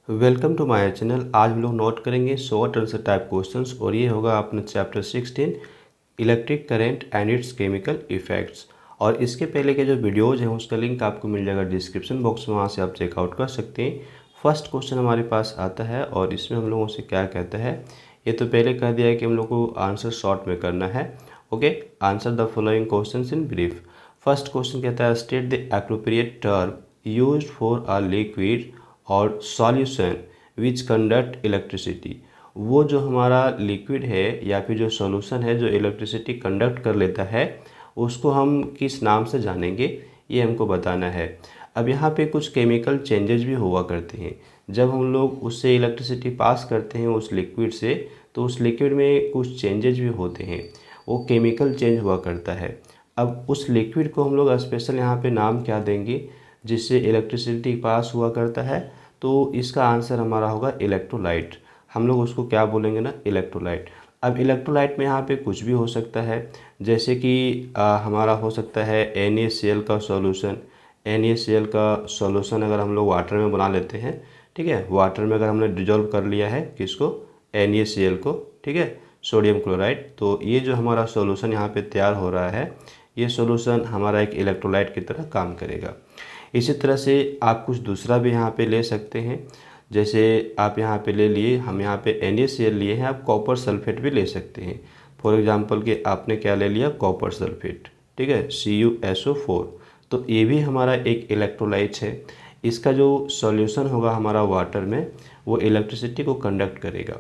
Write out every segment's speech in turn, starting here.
Welcome to my channel. आज हम लोग नोट करेंगे शॉर्ट आंसर टाइप क्वेश्चंस और ये होगा अपना chapter 16 electric current and it's chemical effects. और इसके पहले के जो वीडियोज़ हैं उसका लिंक आपको मिल जाएगा डिस्क्रिप्शन बॉक्स में, वहाँ से आप चेकआउट कर सकते हैं। फर्स्ट क्वेश्चन हमारे पास आता है और इसमें हम लोगों से क्या कहता है, ये तो पहले कह दिया है कि हम लोग को आंसर शॉर्ट में करना है। Okay, answer the following questions in brief. First question कहता है state the appropriate term used for a liquid और सॉल्यूशन विच कंडक्ट इलेक्ट्रिसिटी। वो जो हमारा लिक्विड है या फिर जो सॉल्यूशन है जो इलेक्ट्रिसिटी कंडक्ट कर लेता है उसको हम किस नाम से जानेंगे, ये हमको बताना है। अब यहाँ पे कुछ केमिकल चेंजेस भी हुआ करते हैं। जब हम लोग उससे इलेक्ट्रिसिटी पास करते हैं उस लिक्विड से, तो उस लिक्विड में कुछ चेंजेस भी होते हैं, वो केमिकल चेंज हुआ करता है। अब उस लिक्विड को हम लोग स्पेशल यहाँ पे नाम क्या देंगे जिससे इलेक्ट्रिसिटी पास हुआ करता है, तो इसका आंसर हमारा होगा इलेक्ट्रोलाइट। हम लोग उसको क्या बोलेंगे ना, इलेक्ट्रोलाइट। अब इलेक्ट्रोलाइट में यहाँ पे कुछ भी हो सकता है, जैसे कि हमारा हो सकता है NaCl का सॉल्यूशन। NaCl का सॉल्यूशन अगर हम लोग वाटर में बना लेते हैं, ठीक है, वाटर में अगर हमने डिजोल्व कर लिया है किसको, NaCl को, ठीक है, सोडियम क्लोराइड, तो ये जो हमारा सॉल्यूशन यहाँ पे तैयार हो रहा है, ये सॉल्यूशन हमारा एक इलेक्ट्रोलाइट की तरह काम करेगा। इसी तरह से आप कुछ दूसरा भी यहाँ पे ले सकते हैं, जैसे आप यहाँ पे ले लिए, हम यहाँ पे NaCl लिए हैं, आप कॉपर सल्फेट भी ले सकते हैं। फॉर एग्जांपल कि आपने क्या ले लिया, कॉपर सल्फेट, ठीक है, CuSO4। तो ये भी हमारा एक इलेक्ट्रोलाइट है। इसका जो सॉल्यूशन होगा हमारा वाटर में, वो इलेक्ट्रिसिटी को कंडक्ट करेगा।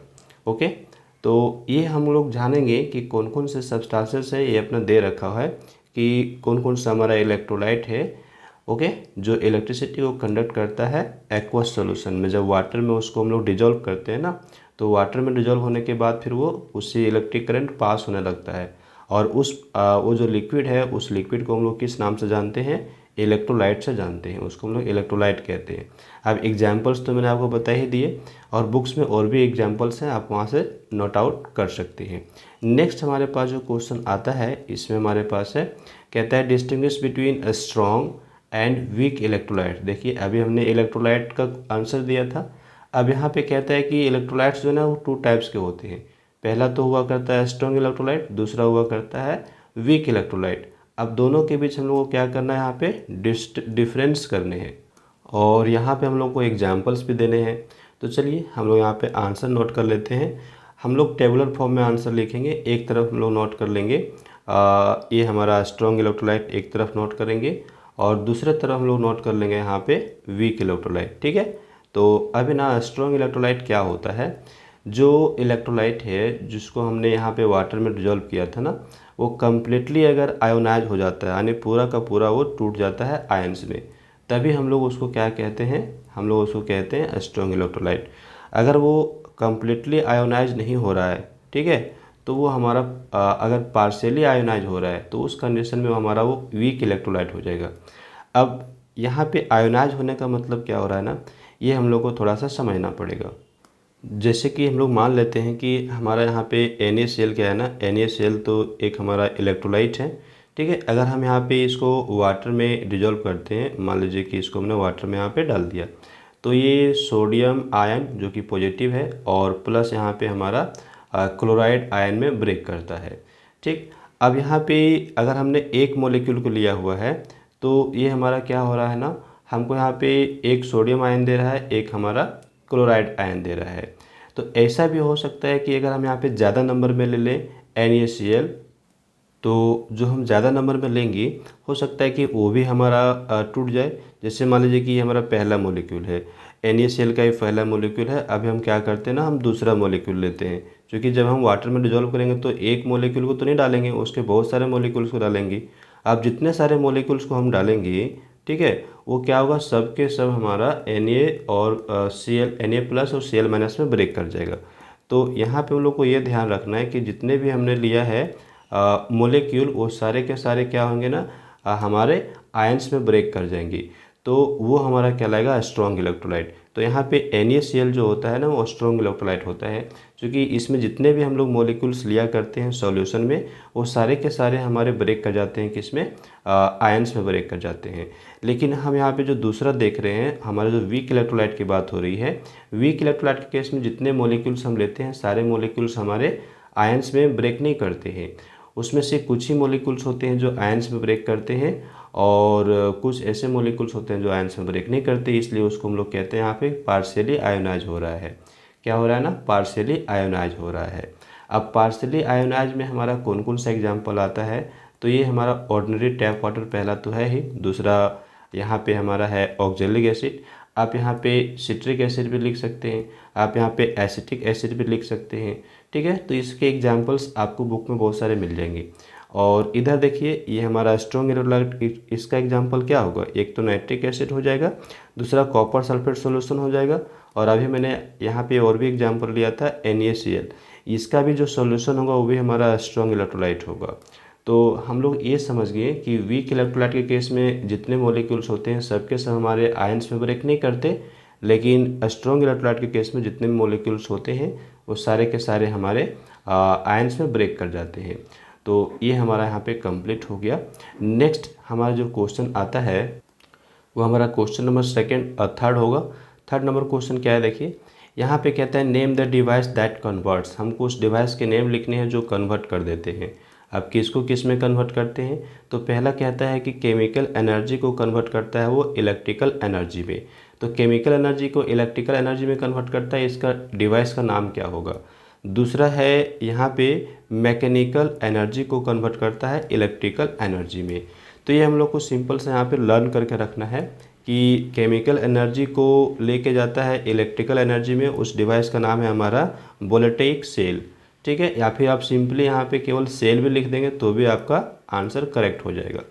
ओके, तो ये हम लोग जानेंगे कि कौन कौन से सब्सटेंसेस है, ये अपना दे रखा है कि कौन कौन सा हमारा इलेक्ट्रोलाइट है, ओके, जो इलेक्ट्रिसिटी को कंडक्ट करता है एक्वस सॉल्यूशन में। जब वाटर में उसको हम लोग डिजोल्व करते हैं ना, तो वाटर में डिजोल्व होने के बाद फिर वो उससे इलेक्ट्रिक करंट पास होने लगता है। और वो जो लिक्विड है उस लिक्विड को हम लोग किस नाम से जानते हैं, इलेक्ट्रोलाइट से जानते हैं, उसको हम लोग इलेक्ट्रोलाइट कहते हैं। अब एग्जाम्पल्स तो मैंने आपको बता ही दिए, और बुक्स में और भी एग्जाम्पल्स हैं, आप वहाँ से नोट आउट कर सकते हैं। नेक्स्ट हमारे पास जो क्वेश्चन आता है इसमें हमारे पास है, कहता है distinguish between a strong and weak electrolyte. देखिए अभी हमने इलेक्ट्रोलाइट का आंसर दिया था, अब यहाँ पे कहता है कि इलेक्ट्रोलाइट्स जो है ना वो टू टाइप्स के होते हैं। पहला तो हुआ करता है स्ट्रॉन्ग इलेक्ट्रोलाइट, दूसरा हुआ करता है वीक इलेक्ट्रोलाइट। अब दोनों के बीच हम लोग को क्या करना है, यहाँ पे डिफरेंस करने हैं, और यहाँ पे हम लोग को एग्जाम्पल्स भी देने हैं। तो चलिए हम लोग यहाँ पे आंसर नोट कर लेते हैं। हम लोग टेबुलर फॉर्म में आंसर लिखेंगे, एक तरफ हम लोग नोट कर लेंगे ये हमारा स्ट्रॉन्ग इलेक्ट्रोलाइट एक तरफ नोट करेंगे, और दूसरे तरफ हम लोग नोट कर लेंगे यहाँ पे वीक इलेक्ट्रोलाइट, ठीक है। तो अभी ना स्ट्रॉन्ग इलेक्ट्रोलाइट क्या होता है, जो इलेक्ट्रोलाइट है जिसको हमने यहाँ पे वाटर में डिजोल्व किया था ना, वो कम्प्लीटली अगर आयोनाइज हो जाता है, यानी पूरा का पूरा वो टूट जाता है आयंस में, तभी हम लोग उसको क्या कहते हैं, हम लोग उसको कहते हैं स्ट्रॉन्ग इलेक्ट्रोलाइट। अगर वो कम्प्लीटली आयोनाइज नहीं हो रहा है, ठीक है, तो वो हमारा अगर पार्शियली आयोनाइज हो रहा है तो उस कंडीशन में हमारा वो वीक इलेक्ट्रोलाइट हो जाएगा। अब यहाँ पे आयोनाइज होने का मतलब क्या हो रहा है ना, ये हम लोग को थोड़ा सा समझना पड़ेगा। जैसे कि हम लोग मान लेते हैं कि हमारा यहाँ पे NaCl क्या है ना, NaCl तो एक हमारा इलेक्ट्रोलाइट है, ठीक है। अगर हम यहाँ पे इसको वाटर में डिजोल्व करते हैं, मान लीजिए कि इसको हमने वाटर में यहाँ पे डाल दिया, तो ये सोडियम आयन जो कि पॉजिटिव है और प्लस यहाँ पे हमारा क्लोराइड आयन में ब्रेक करता है, ठीक। अब यहाँ पे अगर हमने एक मॉलिक्यूल को लिया हुआ है, तो ये हमारा क्या हो रहा है ना, हमको यहाँ पे एक सोडियम आयन दे रहा है, एक हमारा क्लोराइड आयन दे रहा है। तो ऐसा भी हो सकता है कि अगर हम यहाँ पे ज़्यादा नंबर में ले लें NaCl, तो जो हम ज़्यादा नंबर में लेंगे हो सकता है कि वो भी हमारा टूट जाए। जैसे मान लीजिए कि ये हमारा पहला मॉलिक्यूल है, NaCl का ये पहला मॉलिक्यूल है। अभी हम क्या करते हैं ना, हम दूसरा मॉलिक्यूल लेते हैं, क्योंकि जब हम वाटर में डिजोल्व करेंगे तो एक मॉलिक्यूल को तो नहीं डालेंगे, उसके बहुत सारे मॉलिक्यूल्स को डालेंगे। अब जितने सारे मॉलिक्यूल्स को हम डालेंगे, ठीक है, वो क्या होगा, सब के सब हमारा Na और Na प्लस और Cl माइनस में ब्रेक कर जाएगा। तो यहाँ पे हम लोग को ये ध्यान रखना है कि जितने भी हमने लिया है मॉलिक्यूल, वो सारे के सारे क्या होंगे ना, हमारे आयंस में ब्रेक कर जाएंगे। तो तो वो हमारा कहलाएगा स्ट्रॉन्ग इलेक्ट्रोलाइट। तो यहाँ पे NaCl जो होता है ना वो स्ट्रॉन्ग इलेक्ट्रोलाइट होता है, क्योंकि इसमें जितने भी हम लोग मॉलिक्यूल्स लिया करते हैं सॉल्यूशन में वो सारे के सारे हमारे ब्रेक कर जाते हैं, किसमें, आयंस में ब्रेक कर जाते हैं। लेकिन हम यहाँ पे जो दूसरा देख रहे हैं, हमारा जो वीक इलेक्ट्रोलाइट की बात हो रही है, वीक इलेक्ट्रोलाइट के केस में जितने मॉलिक्यूल्स हम लेते हैं सारे मॉलिक्यूल्स हमारे आयंस में ब्रेक नहीं करते हैं। उसमें से कुछ ही मॉलिक्यूल्स होते हैं जो आयंस में ब्रेक करते हैं और कुछ ऐसे मॉलिक्यूल्स होते हैं जो आयंस में ब्रेक नहीं करते, इसलिए उसको हम लोग कहते हैं यहाँ पे पार्शियली आयोनाइज हो रहा है। क्या हो रहा है ना, पार्शियली आयोनाइज हो रहा है। अब पार्शियली आयोनाइज में हमारा कौन कौन सा एग्जाम्पल आता है, तो ये हमारा ऑर्डिनरी टैप वाटर पहला तो है ही, दूसरा यहाँ पे हमारा है ऑक्जेलिक एसिड, आप यहाँ पे सिट्रिक एसिड भी लिख सकते हैं, आप यहाँ पे एसिटिक एसिड भी लिख सकते हैं। ठीक है, तो इसके एग्जाम्पल्स आपको बुक में बहुत सारे मिल जाएंगे। और इधर देखिए ये हमारा स्ट्रॉन्ग इलेक्ट्रोलाइट, इसका एग्जाम्पल क्या होगा, एक तो नाइट्रिक एसिड हो जाएगा, दूसरा कॉपर सल्फेट सॉल्यूशन हो जाएगा, और अभी मैंने यहाँ पे और भी एग्जाम्पल लिया था NaCl, इसका भी जो सॉल्यूशन होगा वो भी हमारा स्ट्रॉन्ग इलेक्ट्रोलाइट होगा। तो हम लोग ये समझ गए कि वीक इलेक्ट्रोलाइट के केस में जितने मॉलिक्यूल्स होते हैं सबके सब हमारे आयंस में ब्रेक नहीं करते, लेकिन स्ट्रॉन्ग इलेक्ट्रोलाइट के केस में जितने भी मॉलिक्यूल्स होते हैं वो सारे के सारे हमारे आयंस में ब्रेक कर जाते हैं। तो ये हमारा यहाँ पे कंप्लीट हो गया। नेक्स्ट हमारा जो क्वेश्चन आता है वो हमारा क्वेश्चन नंबर थर्ड होगा। थर्ड नंबर क्वेश्चन क्या है, देखिए यहाँ पे कहता है name the device that converts. हमको उस डिवाइस के नेम लिखने हैं जो कन्वर्ट कर देते हैं। अब किसको किस में कन्वर्ट करते हैं, तो पहला कहता है कि केमिकल एनर्जी को कन्वर्ट करता है वो इलेक्ट्रिकल एनर्जी में। तो केमिकल एनर्जी को इलेक्ट्रिकल एनर्जी में कन्वर्ट करता है, इसका डिवाइस का नाम क्या होगा। दूसरा है यहाँ पे मैकेनिकल एनर्जी को कन्वर्ट करता है इलेक्ट्रिकल एनर्जी में। तो ये हम लोग को सिंपल से यहाँ पे लर्न करके रखना है कि केमिकल एनर्जी को लेके जाता है इलेक्ट्रिकल एनर्जी में, उस डिवाइस का नाम है हमारा वोल्टेइक सेल। ठीक है, या फिर आप सिंपली यहाँ पे केवल सेल भी लिख देंगे तो भी आपका आंसर करेक्ट हो जाएगा।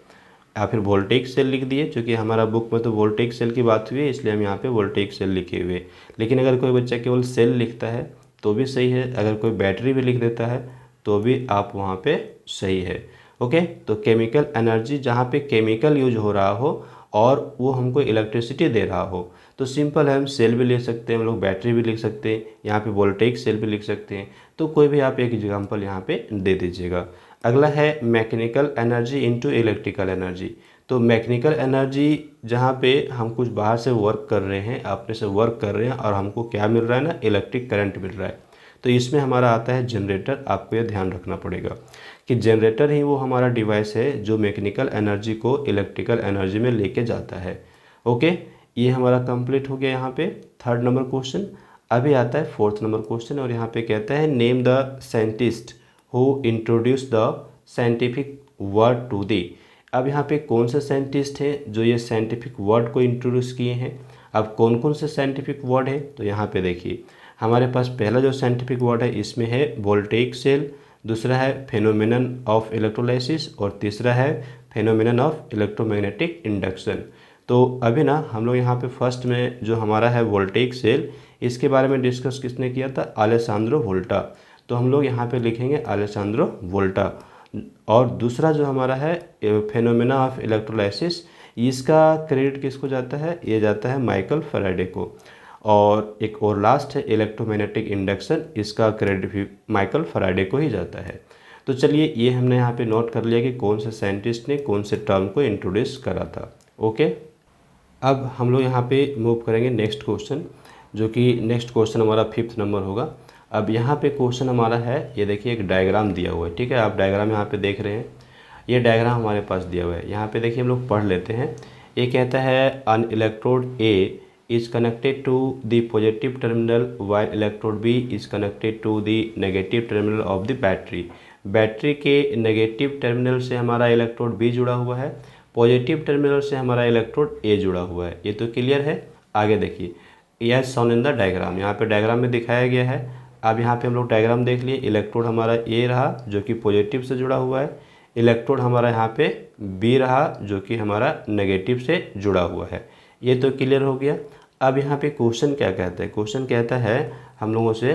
या फिर वोल्टेइक सेल लिख दिए, क्योंकि हमारा बुक में तो वोल्टेइक सेल की बात हुई है इसलिए हम यहाँ पे वोल्टेइक सेल लिखे हुए। लेकिन अगर कोई बच्चा केवल सेल लिखता है तो भी सही है, अगर कोई बैटरी भी लिख देता है तो भी आप वहाँ पे सही है। ओके, तो केमिकल एनर्जी जहाँ पे केमिकल यूज हो रहा हो और वो हमको इलेक्ट्रिसिटी दे रहा हो, तो सिंपल है, हम सेल भी ले सकते हैं, हम लोग बैटरी भी लिख सकते हैं, यहाँ पे वोल्टेइक सेल भी लिख सकते हैं। तो कोई भी आप एक एग्जांपल यहाँ पे दे दीजिएगा। अगला है mechanical energy into electrical energy. तो मैकेनिकल एनर्जी जहाँ पे हम कुछ बाहर से वर्क कर रहे हैं, अपने से वर्क कर रहे हैं और हमको क्या मिल रहा है ना, इलेक्ट्रिक करंट मिल रहा है, तो इसमें हमारा आता है जनरेटर। आपको ये ध्यान रखना पड़ेगा कि जनरेटर ही वो हमारा डिवाइस है जो मैकेनिकल एनर्जी को इलेक्ट्रिकल एनर्जी में लेके जाता है। ओके, ये हमारा कंप्लीट हो गया यहाँ पे थर्ड नंबर क्वेश्चन। अभी आता है फोर्थ नंबर क्वेश्चन, और यहाँ पे कहता है name the scientist who introduce the scientific word to the. अब यहाँ पे कौन से साइंटिस्ट हैं जो ये साइंटिफिक वर्ड को इंट्रोड्यूस किए हैं। अब कौन कौन से साइंटिफिक वर्ड है, तो यहाँ पे देखिए हमारे पास पहला जो साइंटिफिक वर्ड है इसमें है वोल्टेइक सेल, दूसरा है फेनोमेनन ऑफ इलेक्ट्रोलाइसिस और तीसरा है फेनोमेनन ऑफ इलेक्ट्रोमैग्नेटिक इंडक्शन। तो अभी ना हम लोग यहाँ पे फर्स्ट में जो हमारा है वोल्टेइक सेल, इसके बारे में डिस्कस किसने किया था, अलेसांद्रो वोल्टा। तो हम लोग यहाँ पे लिखेंगे अलेसांद्रो वोल्टा। और दूसरा जो हमारा है फेनोमेना ऑफ इलेक्ट्रोलाइसिस, इसका क्रेडिट किसको जाता है, ये जाता है माइकल फैराडे को। और एक और लास्ट है इलेक्ट्रोमैग्नेटिक इंडक्शन, इसका क्रेडिट भी माइकल फैराडे को ही जाता है। तो चलिए ये हमने यहाँ पे नोट कर लिया कि कौन से साइंटिस्ट ने कौन से टर्म को इंट्रोड्यूस करा था। ओके, अब हम लोग यहाँ पे मूव करेंगे नेक्स्ट क्वेश्चन, जो कि नेक्स्ट क्वेश्चन हमारा फिफ्थ नंबर होगा। अब यहाँ पे क्वेश्चन हमारा है, ये देखिए एक डायग्राम दिया हुआ है। ठीक है, आप डायग्राम यहाँ पे देख रहे हैं, ये डायग्राम हमारे पास दिया हुआ है। यहाँ पे देखिए हम लोग पढ़ लेते हैं। ये कहता है an electrode A is connected to the positive terminal while electrode B is connected to the negative terminal of the battery। Battery के नेगेटिव टर्मिनल से हमारा इलेक्ट्रोड B जुड़ा हुआ है, पॉजिटिव टर्मिनल से हमारा इलेक्ट्रोड A जुड़ा हुआ है। ये तो क्लियर है। आगे देखिए, यह शोन इन द डायग्राम, यहाँ पे डायग्राम में दिखाया गया है। अब यहाँ पे हम लोग डायग्राम देख लिए, इलेक्ट्रोड हमारा A रहा जो कि पॉजिटिव से जुड़ा हुआ है, इलेक्ट्रोड हमारा यहाँ पे B रहा जो कि हमारा नेगेटिव से जुड़ा हुआ है। ये तो क्लियर हो गया। अब यहाँ पे क्वेश्चन क्या कहता है, क्वेश्चन कहता है हम लोगों से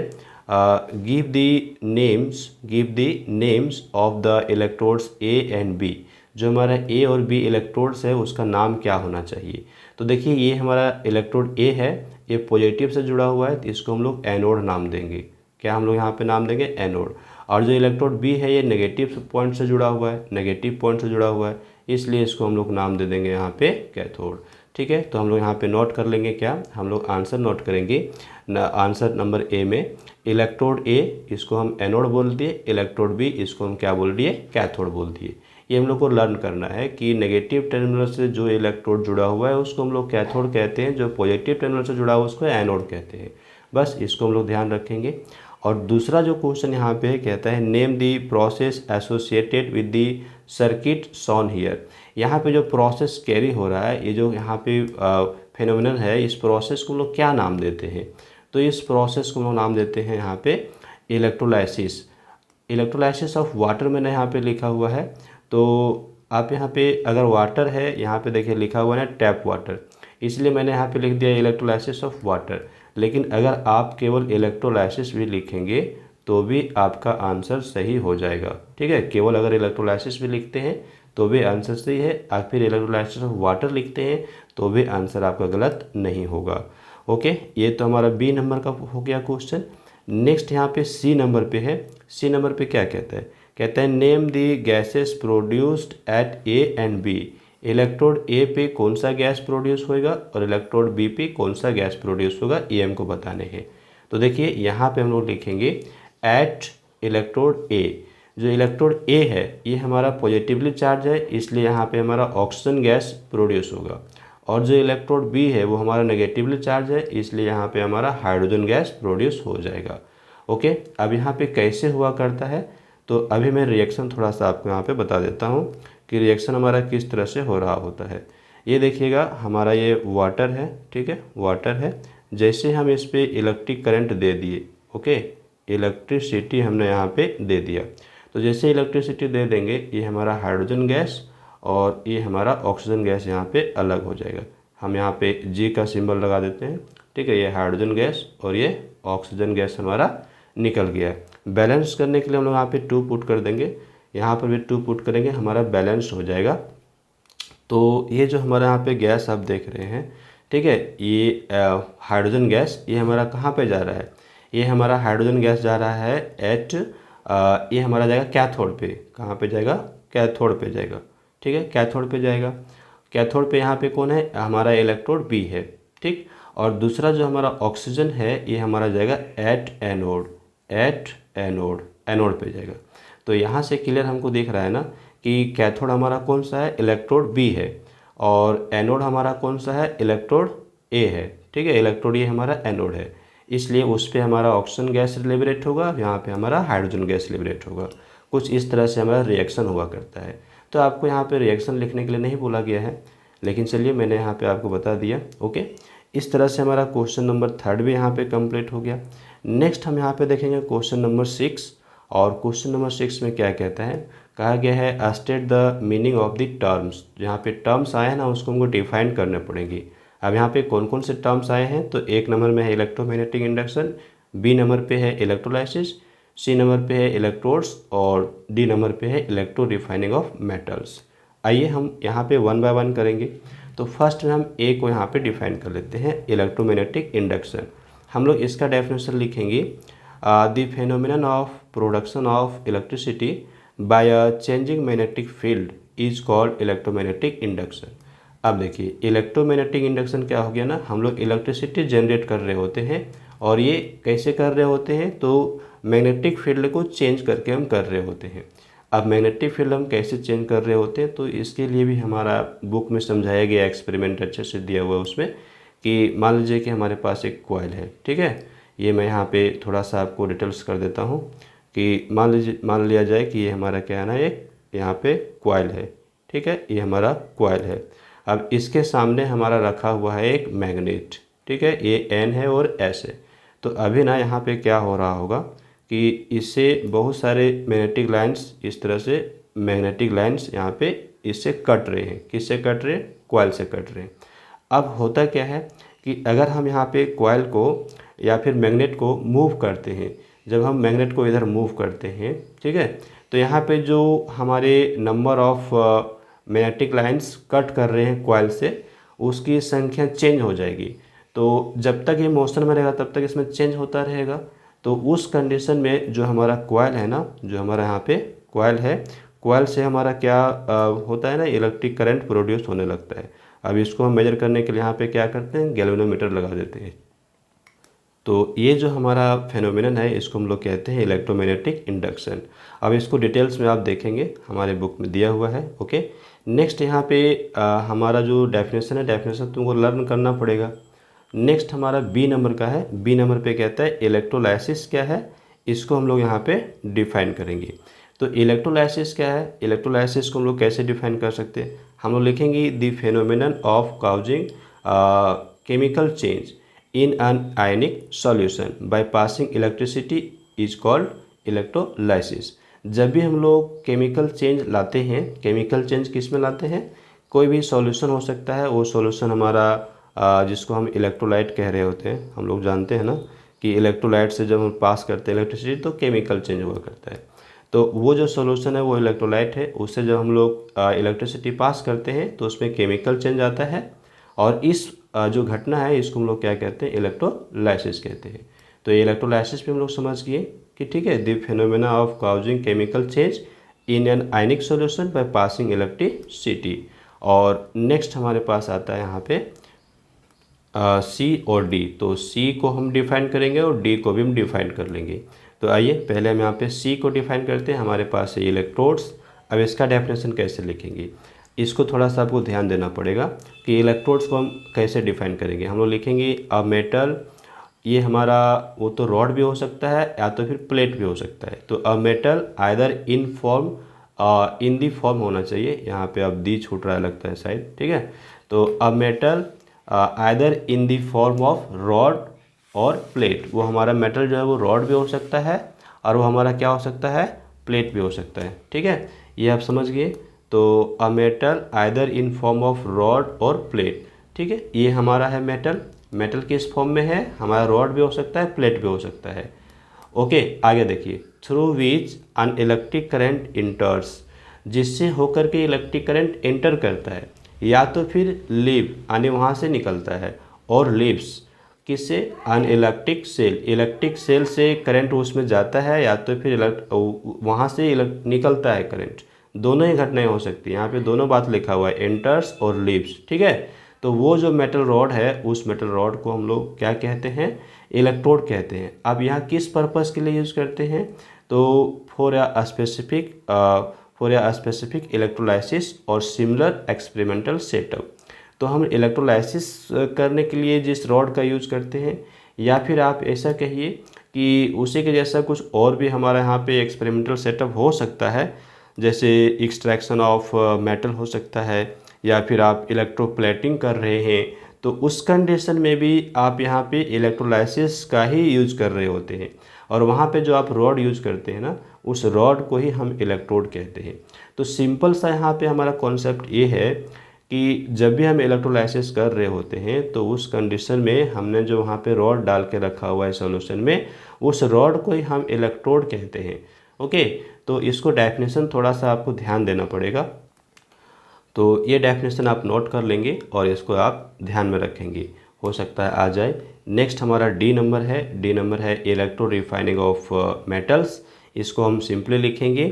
give the names of the electrodes A and B. जो हमारा ए और बी इलेक्ट्रोड्स है उसका नाम क्या होना चाहिए। तो देखिए ये हमारा इलेक्ट्रोड ए है, ये पॉजिटिव से जुड़ा हुआ है तो इसको हम लोग एनोड नाम देंगे। क्या हम लोग यहाँ पे नाम देंगे? एनोड। और जो इलेक्ट्रोड बी है ये नेगेटिव पॉइंट से जुड़ा हुआ है, नेगेटिव पॉइंट से जुड़ा हुआ है, इसलिए इसको हम लोग नाम दे देंगे यहाँ पे कैथोड। ठीक है, तो हम लोग यहाँ पे नोट कर लेंगे, क्या हम लोग आंसर नोट करेंगे आंसर नंबर ए में इलेक्ट्रोड ए इसको हम एनोड बोल दिए, इलेक्ट्रोड बी इसको हम क्या बोल दिए? कैथोड बोल दिए। ये हम लोग को लर्न करना है कि नेगेटिव टर्मिनल से जो इलेक्ट्रोड जुड़ा हुआ है उसको हम लोग कैथोड कहते हैं, जो पॉजिटिव टर्मिनल से जुड़ा हुआ है उसको एनोड कहते हैं। बस इसको हम लोग ध्यान रखेंगे। और दूसरा जो क्वेश्चन यहाँ पे कहता है name the process associated with the circuit shown here. यहाँ पे जो प्रोसेस कैरी हो रहा है, ये जो यहाँ पे फेनोमेनन है, इस प्रोसेस को हम लोग क्या नाम देते हैं? तो इस प्रोसेस को हम लोग नाम देते हैं यहाँ पे इलेक्ट्रोलाइसिस। इलेक्ट्रोलाइसिस ऑफ वाटर मैंने यहाँ पे लिखा हुआ है। तो आप यहाँ पे अगर वाटर है, यहाँ पे देखिए लिखा हुआ है टैप वाटर, इसलिए मैंने यहाँ पे लिख दिया इलेक्ट्रोलाइसिस ऑफ वाटर। लेकिन अगर आप केवल इलेक्ट्रोलाइसिस भी लिखेंगे तो भी आपका आंसर सही हो जाएगा। ठीक है, केवल अगर इलेक्ट्रोलाइसिस भी लिखते हैं तो भी आंसर सही है, और फिर इलेक्ट्रोलाइसिस ऑफ वाटर लिखते हैं तो भी आंसर आपका गलत नहीं होगा। ओके, ये तो हमारा बी नंबर का हो गया क्वेश्चन। नेक्स्ट यहाँ पे सी नंबर पे है। सी नंबर पे क्या कहता है? कहता है name the gases produced at A and B. Electrode A पे कौन सा गैस प्रोड्यूस होगा और इलेक्ट्रोड बी पे कौन सा गैस प्रोड्यूस होगा, ये हमको बताने हैं। तो देखिए यहाँ पे हम लोग लिखेंगे एट इलेक्ट्रोड ए। जो इलेक्ट्रोड ए है ये हमारा पॉजिटिवली चार्ज है, इसलिए यहाँ पे हमारा ऑक्सीजन गैस प्रोड्यूस होगा। और जो इलेक्ट्रोड बी है वो हमारा नेगेटिवली चार्ज है, इसलिए यहाँ पे हमारा हाइड्रोजन गैस प्रोड्यूस हो जाएगा। ओके, अब यहाँ पे कैसे हुआ करता है, तो अभी मैं रिएक्शन थोड़ा सा आपको यहाँ पे बता देता हूँ कि रिएक्शन हमारा किस तरह से हो रहा होता है। ये देखिएगा हमारा ये वाटर है, ठीक है, वाटर है। जैसे हम इस पर इलेक्ट्रिक करंट दे दिए, ओके, इलेक्ट्रिसिटी हमने यहाँ पे दे दिया, तो जैसे इलेक्ट्रिसिटी दे देंगे ये हमारा हाइड्रोजन गैस और ये हमारा ऑक्सीजन गैस यहाँ पे अलग हो जाएगा। हम यहाँ पे जी का सिंबल लगा देते हैं। ठीक है, ये हाइड्रोजन गैस और ये ऑक्सीजन गैस हमारा निकल गया है। बैलेंस करने के लिए हम लोग यहाँ पे 2 पुट कर देंगे, यहाँ पर भी 2 पुट करेंगे, हमारा बैलेंस हो जाएगा। तो ये जो हमारा यहाँ पे गैस आप देख रहे हैं, ठीक है, ये हाइड्रोजन गैस ये हमारा कहाँ पे जा रहा है? ये हमारा हाइड्रोजन गैस जा रहा है एट ये हमारा जाएगा कैथोड पे। कहाँ पे जाएगा? कैथोड पे जाएगा। ठीक है, कैथोड पे जाएगा। कैथोड पे यहाँ पे कौन है? हमारा इलेक्ट्रोड बी है। ठीक, और दूसरा जो हमारा ऑक्सीजन है ये हमारा जाएगा at anode, at anode, anode पे जाएगा। तो यहाँ से क्लियर हमको दिख रहा है ना कि कैथोड हमारा कौन सा है? इलेक्ट्रोड बी है, और एनोड हमारा कौन सा है? इलेक्ट्रोड ए है। ठीक है, इलेक्ट्रोड ये हमारा एनोड है, इसलिए उस पर हमारा ऑक्सीजन गैस लिबरेट होगा, यहाँ पे हमारा हाइड्रोजन गैस लिबरेट होगा। कुछ इस तरह से हमारा रिएक्शन हुआ करता है। तो आपको यहाँ पे रिएक्शन लिखने के लिए नहीं बोला गया है, लेकिन चलिए मैंने यहाँ पे आपको बता दिया। ओके, इस तरह से हमारा क्वेश्चन नंबर 3 भी यहाँ पे कंप्लीट हो गया। नेक्स्ट हम यहाँ पे देखेंगे क्वेश्चन नंबर 6, और क्वेश्चन नंबर 6 में क्या कहता है? कहा गया है state the meaning of the terms. जहाँ पे टर्म्स आए हैं ना उसको हमको डिफाइन करने पड़ेंगे। अब यहाँ पे कौन कौन से टर्म्स आए हैं? तो 1 नंबर में है इलेक्ट्रोमैग्नेटिक इंडक्शन, बी नंबर पे है इलेक्ट्रोलाइसिस, सी नंबर पे है इलेक्ट्रोड्स, और डी नंबर पे है इलेक्ट्रो रिफाइनिंग ऑफ मेटल्स। आइए हम यहाँ पे 1 बाय 1 करेंगे। तो फर्स्ट में हम ए को यहाँ पे डिफाइन कर लेते हैं, इलेक्ट्रोमैग्नेटिक इंडक्शन। हम लोग इसका डेफिनेशन लिखेंगे the phenomenon of production of electricity bye a changing magnetic field is called electromagnetic induction. अब देखिए इलेक्ट्रोमैग्नेटिक इंडक्शन क्या हो गया ना, हम लोग इलेक्ट्रिसिटी जनरेट कर रहे होते हैं, और ये कैसे कर रहे होते हैं? तो मैग्नेटिक फील्ड को चेंज करके हम कर रहे होते हैं। अब मैग्नेटिक फील्ड हम कैसे चेंज कर रहे होते हैं, तो इसके लिए भी हमारा बुक में समझाया गया, एक्सपेरिमेंट अच्छे से दिया हुआ है उसमें, कि मान लीजिए कि हमारे पास एक कॉइल है। ठीक है, ये मैं यहाँ पे थोड़ा सा आपको डिटेल्स कर देता हूँ कि मान लिया जाए कि ये हमारा क्या है ना, एक यहाँ पे कॉइल है। ठीक है, ये हमारा कॉइल है। अब इसके सामने हमारा रखा हुआ है एक मैग्नेट। ठीक है, ये एन है और एस है। तो अभी ना यहाँ पे क्या हो रहा होगा कि इससे बहुत सारे मैग्नेटिक लाइंस, इस तरह से मैग्नेटिक लाइंस यहाँ पे इससे कट रहे हैं। किससे कट रहे हैं? कॉइल से कट रहे हैं। अब होता क्या है कि अगर हम यहाँ पे कॉइल को या फिर मैग्नेट को मूव करते हैं, जब हम मैग्नेट को इधर मूव करते हैं, ठीक है, तो यहाँ पे जो हमारे number of magnetic lines cut कर रहे हैं कॉइल से, उसकी संख्या चेंज हो जाएगी। तो जब तक ये मोशन में रहेगा तब तक इसमें चेंज होता रहेगा। तो उस कंडीशन में जो हमारा कॉइल है ना, जो हमारा यहाँ पे कॉइल है, कॉइल से हमारा क्या होता है ना, इलेक्ट्रिक करंट प्रोड्यूस होने लगता है। अब इसको हम मेजर करने के लिए यहाँ पे क्या करते हैं, गैल्वेनोमीटर लगा देते हैं। तो ये जो हमारा फेनोमेनन है इसको हम लोग कहते हैं इलेक्ट्रोमैग्नेटिक इंडक्शन। अब इसको डिटेल्स में आप देखेंगे, हमारे बुक में दिया हुआ है। ओके, नेक्स्ट यहाँ पे हमारा जो डेफिनेशन है, डेफिनेशन तुमको लर्न करना पड़ेगा। नेक्स्ट हमारा बी नंबर का है। बी नंबर पे कहता है इलेक्ट्रोलाइसिस क्या है, इसको हम लोग यहाँ पे डिफाइन करेंगे। तो इलेक्ट्रोलाइसिस क्या है, इलेक्ट्रोलाइसिस को हम लोग कैसे डिफाइन कर सकते हैं, हम लोग लिखेंगे the phenomenon of causing chemical change in an ionic solution by passing electricity is called electrolysis। जब भी हम लोग केमिकल चेंज लाते हैं, केमिकल चेंज किस में लाते हैं, कोई भी सॉल्यूशन हो सकता है, वो सॉल्यूशन हमारा जिसको हम इलेक्ट्रोलाइट कह रहे होते हैं, हम लोग जानते हैं ना कि इलेक्ट्रोलाइट से जब हम पास करते हैं इलेक्ट्रिसिटी तो केमिकल चेंज हुआ करता है। तो वो जो सॉल्यूशन है वो इलेक्ट्रोलाइट है, उससे जब हम लोग इलेक्ट्रिसिटी पास करते हैं तो उसमें केमिकल चेंज आता है, और इस जो घटना है इसको हम लोग क्या कहते हैं, इलेक्ट्रोलाइसिस कहते हैं। तो ये इलेक्ट्रोलाइसिस पे हम लोग समझ गए कि ठीक है, the phenomena of causing chemical change in an ionic solution by passing electricity. और नेक्स्ट हमारे पास आता है यहाँ पे सी और डी। तो सी को हम डिफाइन करेंगे और डी को भी हम डिफाइन कर लेंगे। तो आइए पहले हम यहाँ पे सी को डिफाइन करते हैं। हमारे पास है इलेक्ट्रोड्स। अब इसका डेफिनेशन कैसे लिखेंगे, इसको थोड़ा सा आपको ध्यान देना पड़ेगा कि इलेक्ट्रोड्स को हम कैसे डिफाइन करेंगे। हम लोग लिखेंगे अ मेटल, ये हमारा वो तो रॉड भी हो सकता है या तो फिर प्लेट भी हो सकता है। तो a metal either in form, in the form होना चाहिए, यहाँ पे अब दी छूट रहा है लगता है शायद, ठीक है। तो a metal either in the form of rod और प्लेट, वो हमारा मेटल जो है वो रॉड भी हो सकता है और वो हमारा क्या हो सकता है, प्लेट भी हो सकता है, ठीक है। ये आप समझ गए। तो a metal either in form of rod और प्लेट, ठीक है। ये हमारा है मेटल, मेटल किस फॉर्म में है, हमारा रॉड भी हो सकता है, प्लेट भी हो सकता है। ओके, आगे देखिए, through which an electric current enters, जिससे होकर के इलेक्ट्रिक करंट एंटर करता है, या तो फिर लीव यानी वहाँ से निकलता है, और लीव्स किससे, अन इलेक्ट्रिक सेल, इलेक्ट्रिक सेल से करंट उसमें जाता है, या तो फिर वहाँ से निकलता है करंट। दोनों ही घटनाएं हो सकती हैं, यहाँ पे दोनों बात लिखा हुआ है, एंटर्स और लीव्स, ठीक है। तो वो जो मेटल रॉड है, उस मेटल रॉड को हम लोग क्या कहते हैं, इलेक्ट्रोड कहते हैं। अब यहाँ किस पर्पस के लिए यूज़ करते हैं, तो फॉर अ स्पेसिफिक इलेक्ट्रोलाइसिस और सिमिलर एक्सपेरिमेंटल सेटअप। तो हम इलेक्ट्रोलाइसिस करने के लिए जिस रॉड का यूज़ करते हैं, या फिर आप ऐसा कहिए कि उसी के जैसा कुछ और भी हमारा यहाँ पे एक्सपेरिमेंटल सेटअप हो सकता है, जैसे एक्सट्रैक्शन ऑफ मेटल हो सकता है, या फिर आप इलेक्ट्रोप्लेटिंग कर रहे हैं, तो उस कंडीशन में भी आप यहाँ पे इलेक्ट्रोलाइसिस का ही यूज़ कर रहे होते हैं। और वहाँ पे जो आप रॉड यूज़ करते हैं ना, उस रॉड को ही हम इलेक्ट्रोड कहते हैं। तो सिंपल सा यहाँ पे हमारा कॉन्सेप्ट ये है कि जब भी हम इलेक्ट्रोलाइसिस कर रहे होते हैं तो उस कंडीशन में हमने जो वहाँ पे रॉड डाल के रखा हुआ है सॉल्यूशन में, उस रॉड को ही हम इलेक्ट्रोड कहते हैं। ओके, तो इसको डेफिनेशन थोड़ा सा आपको ध्यान देना पड़ेगा। तो ये डेफिनेशन आप नोट कर लेंगे और इसको आप ध्यान में रखेंगे, हो सकता है आ जाए। नेक्स्ट हमारा डी नंबर है। डी नंबर है इलेक्ट्रो रिफाइनिंग ऑफ मेटल्स। इसको हम सिंपली लिखेंगे,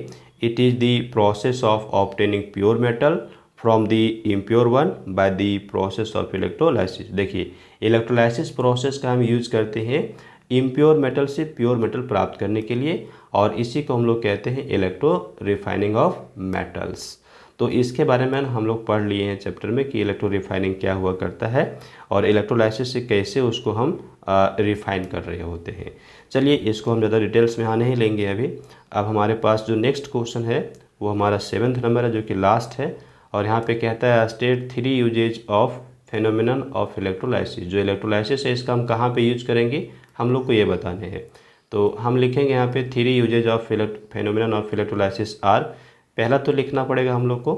it is the process of obtaining pure metal from the impure one by the process of electrolysis. देखिए, इलेक्ट्रोलाइसिस प्रोसेस का हम यूज करते हैं इम्प्योर मेटल से प्योर मेटल प्राप्त करने के लिए, और इसी को हम लोग कहते हैं इलेक्ट्रो रिफाइनिंग ऑफ मेटल्स। तो इसके बारे में हम लोग पढ़ लिए हैं चैप्टर में कि इलेक्ट्रो रिफाइनिंग क्या हुआ करता है और इलेक्ट्रोलाइसिस से कैसे उसको हम रिफाइन कर रहे होते हैं। चलिए, इसको हम ज़्यादा डिटेल्स में नहीं लेंगे अभी। अब हमारे पास जो नेक्स्ट क्वेश्चन है वो हमारा 7th नंबर है, जो कि लास्ट है, और यहाँ पे कहता है state 3 uses of phenomenon of electrolysis. जो इलेक्ट्रोलाइसिस है इसका हम कहाँ पे यूज करेंगे, हम लोग को ये बताने हैं। तो हम लिखेंगे यहाँ पे 3 uses of phenomenon of electrolysis are. पहला तो लिखना पड़ेगा हम लोग को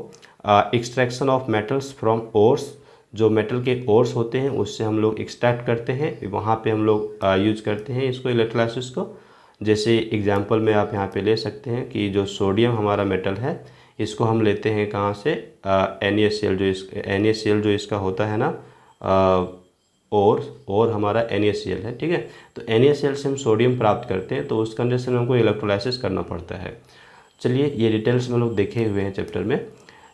extraction of metals from ores. जो मेटल के ओर्स होते हैं उससे हम लोग एक्सट्रैक्ट करते हैं, वहाँ पे हम लोग यूज करते हैं इसको, इलेक्ट्रोलाइसिस को। जैसे एग्जांपल में आप यहाँ पे ले सकते हैं कि जो सोडियम हमारा मेटल है, इसको हम लेते हैं कहाँ से, NaCl जो इसका होता है ना, और हमारा NaCl है, ठीक है। तो NaCl से हम सोडियम प्राप्त करते हैं, तो उस कंडीशन में हमको इलेक्ट्रोलाइसिस करना पड़ता है। चलिए ये डिटेल्स में लोग देखे हुए हैं चैप्टर में।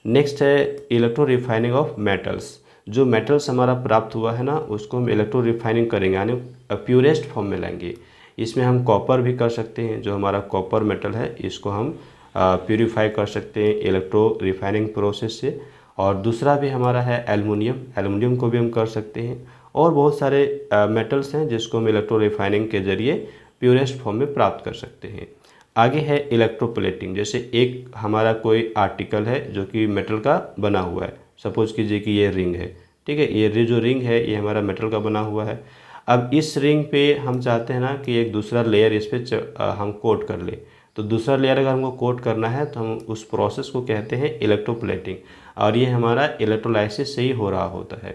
नेक्स्ट है इलेक्ट्रो रिफाइनिंग ऑफ मेटल्स। जो मेटल्स हमारा प्राप्त हुआ है ना, उसको हम इलेक्ट्रो रिफाइनिंग करेंगे, यानी प्योरेस्ट फॉर्म में लाएंगे। इसमें हम कॉपर भी कर सकते हैं, जो हमारा कॉपर मेटल है इसको हम प्योरीफाई कर सकते हैं इलेक्ट्रो रिफाइनिंग प्रोसेस से। और दूसरा भी हमारा है एल्युमिनियम को भी हम कर सकते हैं। और बहुत सारे मेटल्स हैं जिसको हम इलेक्ट्रो रिफाइनिंग के ज़रिए प्योरेस्ट फॉर्म में प्राप्त कर सकते हैं। आगे है इलेक्ट्रोप्लेटिंग। जैसे एक हमारा कोई आर्टिकल है जो कि मेटल का बना हुआ है, सपोज कीजिए कि ये रिंग है, ठीक है। ये जो रिंग है ये हमारा मेटल का बना हुआ है। अब इस रिंग पे हम चाहते हैं ना कि एक दूसरा लेयर इस पर हम कोट कर ले। तो दूसरा लेयर अगर हमको कोट करना है तो हम उस प्रोसेस को कहते हैं इलेक्ट्रोप्लेटिंग, और ये हमारा इलेक्ट्रोलाइसिस से ही हो रहा होता है।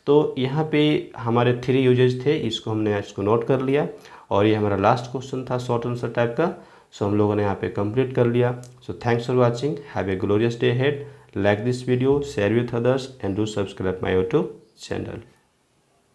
तो यहाँ पे हमारे 3 यूजेज थे, इसको हमने इसको नोट कर लिया। और ये हमारा लास्ट क्वेश्चन था शॉर्ट आंसर टाइप का, सो हम लोगों ने यहाँ पे कंप्लीट कर लिया। So thanks for watching, have a glorious day head. Like this video, share with others and do subscribe my YouTube channel.